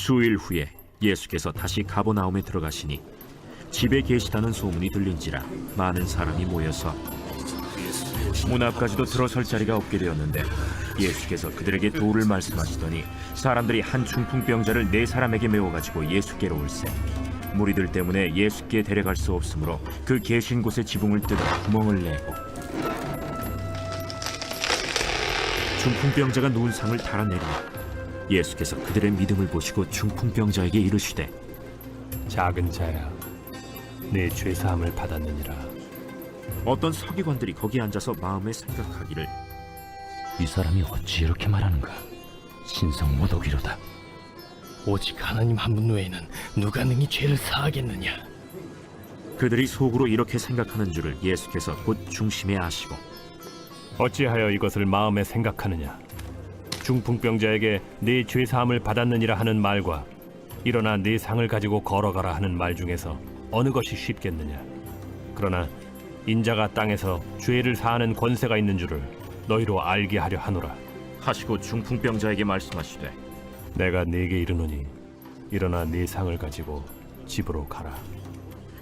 수일 후에 예수께서 다시 가버나움에 들어가시니 집에 계시다는 소문이 들린지라 많은 사람이 모여서 문 앞까지도 들어설 자리가 없게 되었는데 예수께서 그들에게 도를 말씀하시더니 사람들이 한 중풍병자를 4사람에게 메워가지고 예수께로 올세 무리들 때문에 예수께 데려갈 수 없으므로 그 계신 곳에 지붕을 뜯어 구멍을 내고 중풍병자가 누운 상을 달아내리니 예수께서 그들의 믿음을 보시고 중풍병자에게 이르시되 작은 자야, 내 죄사함을 받았느니라. 어떤 서기관들이 거기 앉아서 마음에 생각하기를 이 사람이 어찌 이렇게 말하는가? 신성 모독이로다. 오직 하나님 한 분 외에는 누가 능히 죄를 사하겠느냐? 그들이 속으로 이렇게 생각하는 줄을 예수께서 곧 중심에 아시고 어찌하여 이것을 마음에 생각하느냐? 중풍병자에게 네 죄사함을 받았느니라 하는 말과 일어나 네 상을 가지고 걸어가라 하는 말 중에서 어느 것이 쉽겠느냐? 그러나 인자가 땅에서 죄를 사하는 권세가 있는 줄을 너희로 알게 하려 하노라. 하시고 중풍병자에게 말씀하시되 내가 네게 이르노니 일어나 네 상을 가지고 집으로 가라.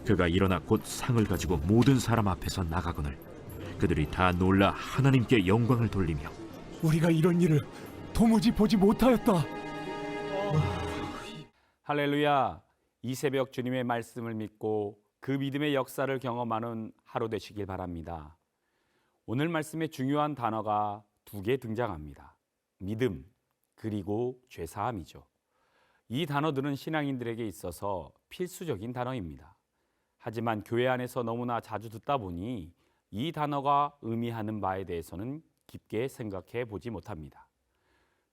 그가 일어나 곧 상을 가지고 모든 사람 앞에서 나가거늘 그들이 다 놀라 하나님께 영광을 돌리며 우리가 이런 일을 도무지 보지 못하였다. 할렐루야. 이 새벽 주님의 말씀을 믿고 그 믿음의 역사를 경험하는 하루 되시길 바랍니다. 오늘 말씀의 중요한 단어가 2개 등장합니다. 믿음 그리고 죄사함이죠. 이 단어들은 신앙인들에게 있어서 필수적인 단어입니다. 하지만 교회 안에서 너무나 자주 듣다 보니 이 단어가 의미하는 바에 대해서는 깊게 생각해 보지 못합니다.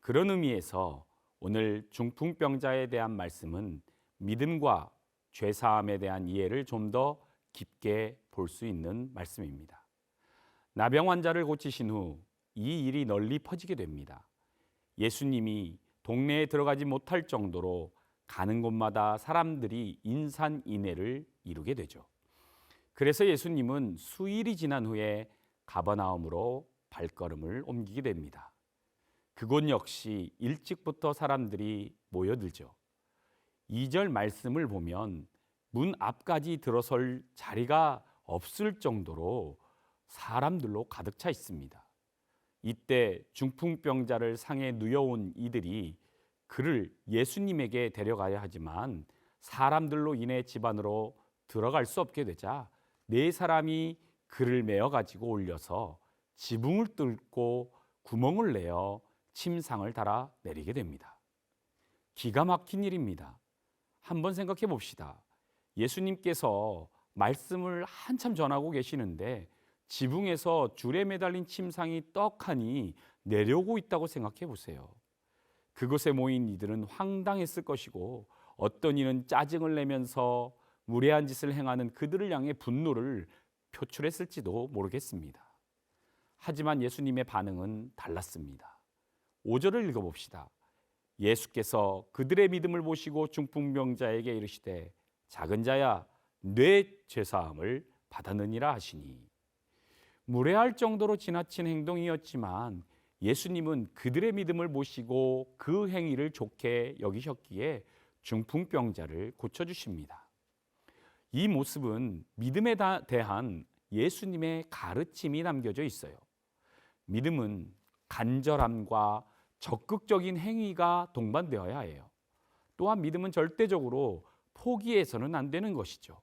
그런 의미에서 오늘 중풍병자에 대한 말씀은 믿음과 죄사함에 대한 이해를 좀 더 깊게 볼 수 있는 말씀입니다. 나병 환자를 고치신 후 이 일이 널리 퍼지게 됩니다. 예수님이 동네에 들어가지 못할 정도로 가는 곳마다 사람들이 인산인해를 이루게 되죠. 그래서 예수님은 수일이 지난 후에 가버나움으로 발걸음을 옮기게 됩니다. 그곳 역시 일찍부터 사람들이 모여들죠. 2절 말씀을 보면 문 앞까지 들어설 자리가 없을 정도로 사람들로 가득 차 있습니다. 이때 중풍병자를 상에 누여온 이들이 그를 예수님에게 데려가야 하지만 사람들로 인해 집 안으로 들어갈 수 없게 되자 4사람이 그를 메어 가지고 올려서 지붕을 뚫고 구멍을 내어 침상을 달아 내리게 됩니다. 기가 막힌 일입니다. 한번 생각해 봅시다. 예수님께서 말씀을 한참 전하고 계시는데 지붕에서 줄에 매달린 침상이 떡하니 내려오고 있다고 생각해 보세요. 그곳에 모인 이들은 황당했을 것이고 어떤 이는 짜증을 내면서 무례한 짓을 행하는 그들을 향해 분노를 표출했을지도 모르겠습니다. 하지만 예수님의 반응은 달랐습니다. 5절을 읽어봅시다. 예수께서 그들의 믿음을 보시고 중풍병자에게 이르시되 작은 자야 내 죄사함을 받았느니라 하시니 무례할 정도로 지나친 행동이었지만 예수님은 그들의 믿음을 보시고 그 행위를 좋게 여기셨기에 중풍병자를 고쳐주십니다. 이 모습은 믿음에 대한 예수님의 가르침이 남겨져 있어요. 믿음은 간절함과 적극적인 행위가 동반되어야 해요. 또한 믿음은 절대적으로 포기해서는 안 되는 것이죠.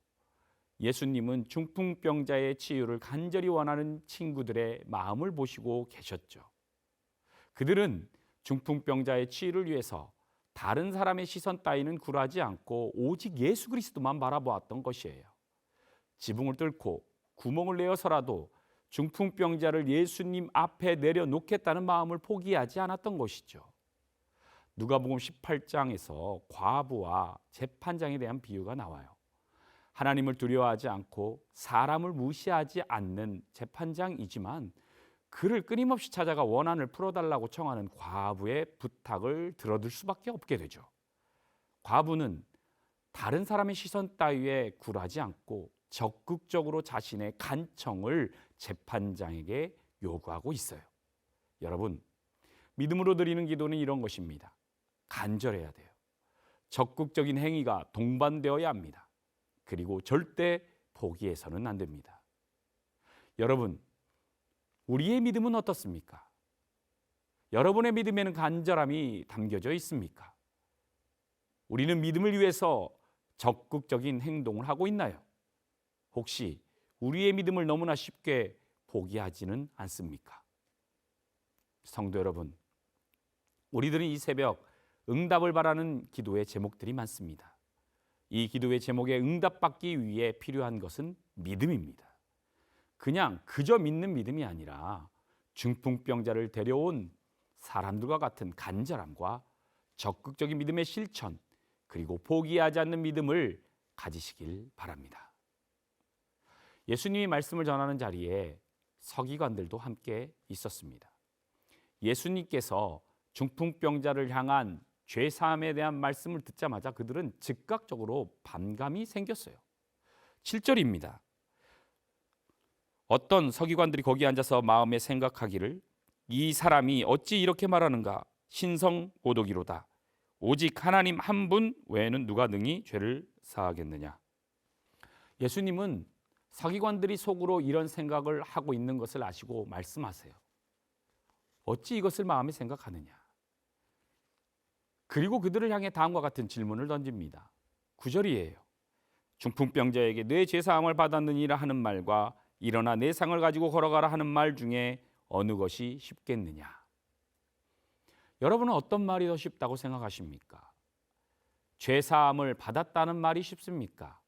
예수님은 중풍병자의 치유를 간절히 원하는 친구들의 마음을 보시고 계셨죠. 그들은 중풍병자의 치유를 위해서 다른 사람의 시선 따위는 굴하지 않고 오직 예수 그리스도만 바라보았던 것이에요. 지붕을 뚫고 구멍을 내어서라도 중풍병자를 예수님 앞에 내려놓겠다는 마음을 포기하지 않았던 것이죠. 누가복음 18장에서 과부와 재판장에 대한 비유가 나와요. 하나님을 두려워하지 않고 사람을 무시하지 않는 재판장이지만 그를 끊임없이 찾아가 원한을 풀어달라고 청하는 과부의 부탁을 들어줄 수밖에 없게 되죠. 과부는 다른 사람의 시선 따위에 굴하지 않고 적극적으로 자신의 간청을 재판장에게 요구하고 있어요. 여러분, 믿음으로 드리는 기도는 이런 것입니다. 간절해야 돼요. 적극적인 행위가 동반되어야 합니다. 그리고 절대 포기해서는 안 됩니다. 여러분, 우리의 믿음은 어떻습니까? 여러분의 믿음에는 간절함이 담겨져 있습니까? 우리는 믿음을 위해서 적극적인 행동을 하고 있나요? 혹시 우리의 믿음을 너무나 쉽게 포기하지는 않습니까? 성도 여러분, 우리들은 이 새벽 응답을 바라는 기도의 제목들이 많습니다. 이 기도의 제목에 응답받기 위해 필요한 것은 믿음입니다. 그냥 그저 믿는 믿음이 아니라 중풍병자를 데려온 사람들과 같은 간절함과 적극적인 믿음의 실천, 그리고 포기하지 않는 믿음을 가지시길 바랍니다. 예수님이 말씀을 전하는 자리에 서기관들도 함께 있었습니다. 예수님께서 중풍병자를 향한 죄사함에 대한 말씀을 듣자마자 그들은 즉각적으로 반감이 생겼어요. 7절입니다. 어떤 서기관들이 거기 앉아서 마음에 생각하기를 이 사람이 어찌 이렇게 말하는가? 신성모독이로다. 오직 하나님 한 분 외에는 누가 능히 죄를 사하겠느냐? 예수님은 서기관들이 속으로 이런 생각을 하고 있는 것을 아시고 말씀하세요. 어찌 이것을 마음에 생각하느냐? 그리고 그들을 향해 다음과 같은 질문을 던집니다. 9절이에요. 중풍병자에게 내 죄사함을 받았느니라 하는 말과 일어나 내 상을 가지고 걸어가라 하는 말 중에 어느 것이 쉽겠느냐? 여러분은 어떤 말이 더 쉽다고 생각하십니까? 죄사함을 받았다는 말이 쉽습니까?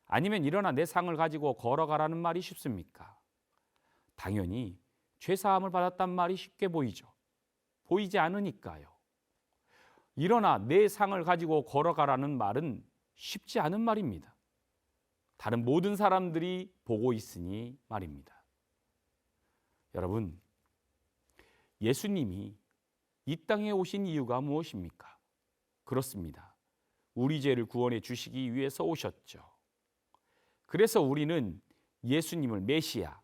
아니면 일어나 내 상을 가지고 걸어가라는 말이 쉽습니까? 당연히 죄사함을 받았다는 말이 쉽게 보이죠. 보이지 않으니까요. 일어나 내 상을 가지고 걸어가라는 말은 쉽지 않은 말입니다. 다른 모든 사람들이 보고 있으니 말입니다. 여러분, 예수님이 이 땅에 오신 이유가 무엇입니까? 그렇습니다. 우리 죄를 구원해 주시기 위해서 오셨죠. 그래서 우리는 예수님을 메시아,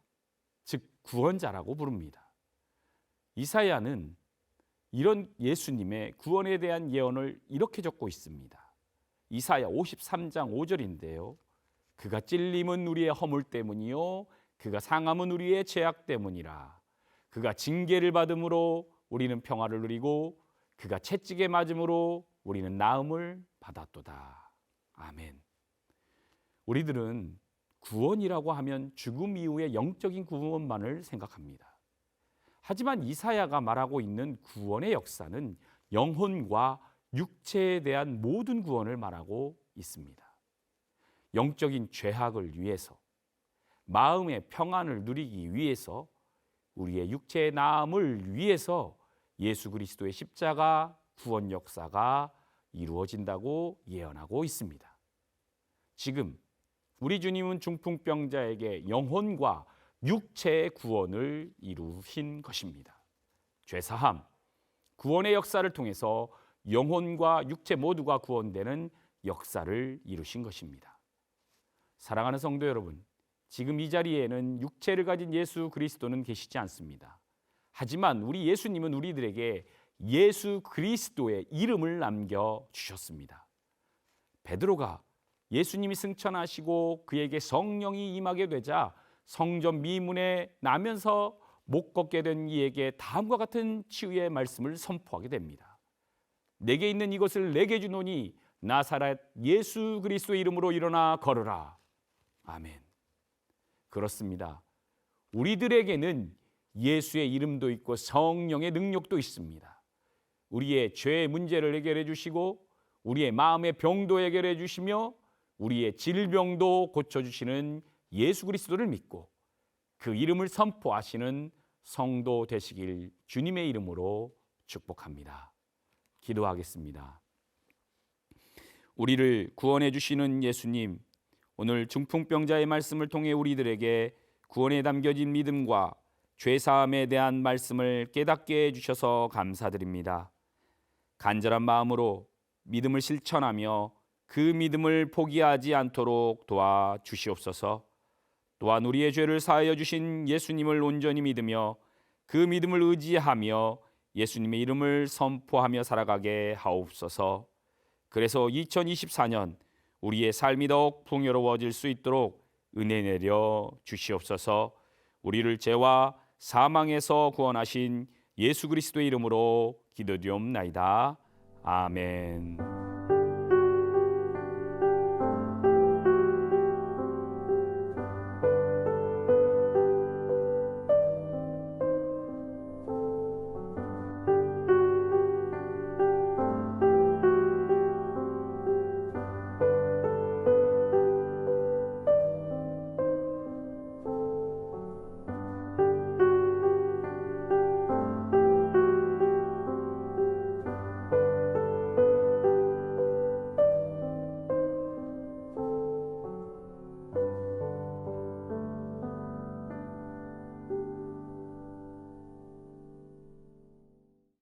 즉 구원자라고 부릅니다. 이사야는 이런 예수님의 구원에 대한 예언을 이렇게 적고 있습니다. 이사야 53장 5절인데요. 그가 찔림은 우리의 허물 때문이요 그가 상함은 우리의 죄악 때문이라. 그가 징계를 받음으로 우리는 평화를 누리고 그가 채찍에 맞음으로 우리는 나음을 받았도다. 아멘. 우리들은 구원이라고 하면 죽음 이후의 영적인 구원만을 생각합니다. 하지만 이사야가 말하고 있는 구원의 역사는 영혼과 육체에 대한 모든 구원을 말하고 있습니다. 영적인 죄악을 위해서, 마음의 평안을 누리기 위해서, 우리의 육체의 나음을 위해서 예수 그리스도의 십자가 구원 역사가 이루어진다고 예언하고 있습니다. 지금 우리 주님은 중풍병자에게 영혼과 육체의 구원을 이루신 것입니다. 죄사함, 구원의 역사를 통해서 영혼과 육체 모두가 구원되는 역사를 이루신 것입니다. 사랑하는 성도 여러분, 지금 이 자리에는 육체를 가진 예수 그리스도는 계시지 않습니다. 하지만 우리 예수님은 우리들에게 예수 그리스도의 이름을 남겨주셨습니다. 베드로가 예수님이 승천하시고 그에게 성령이 임하게 되자 성전 미문에 나면서 못 걷게 된 이에게 다음과 같은 치유의 말씀을 선포하게 됩니다. 내게 있는 이것을 내게 주노니 나사렛 예수 그리스도의 이름으로 일어나 걸으라. 아멘. 그렇습니다. 우리들에게는 예수의 이름도 있고 성령의 능력도 있습니다. 우리의 죄의 문제를 해결해 주시고 우리의 마음의 병도 해결해 주시며 우리의 질병도 고쳐주시는 예수 그리스도를 믿고 그 이름을 선포하시는 성도 되시길 주님의 이름으로 축복합니다. 기도하겠습니다. 우리를 구원해 주시는 예수님, 오늘 중풍병자의 말씀을 통해 우리들에게 구원에 담겨진 믿음과 죄사함에 대한 말씀을 깨닫게 해주셔서 감사드립니다. 간절한 마음으로 믿음을 실천하며 그 믿음을 포기하지 않도록 도와주시옵소서. 또한 우리의 죄를 사하여 주신 예수님을 온전히 믿으며 그 믿음을 의지하며 예수님의 이름을 선포하며 살아가게 하옵소서. 그래서 2024년 우리의 삶이 더욱 풍요로워질 수 있도록 은혜 내려 주시옵소서. 우리를 죄와 사망에서 구원하신 예수 그리스도의 이름으로 기도드리옵나이다. 아멘.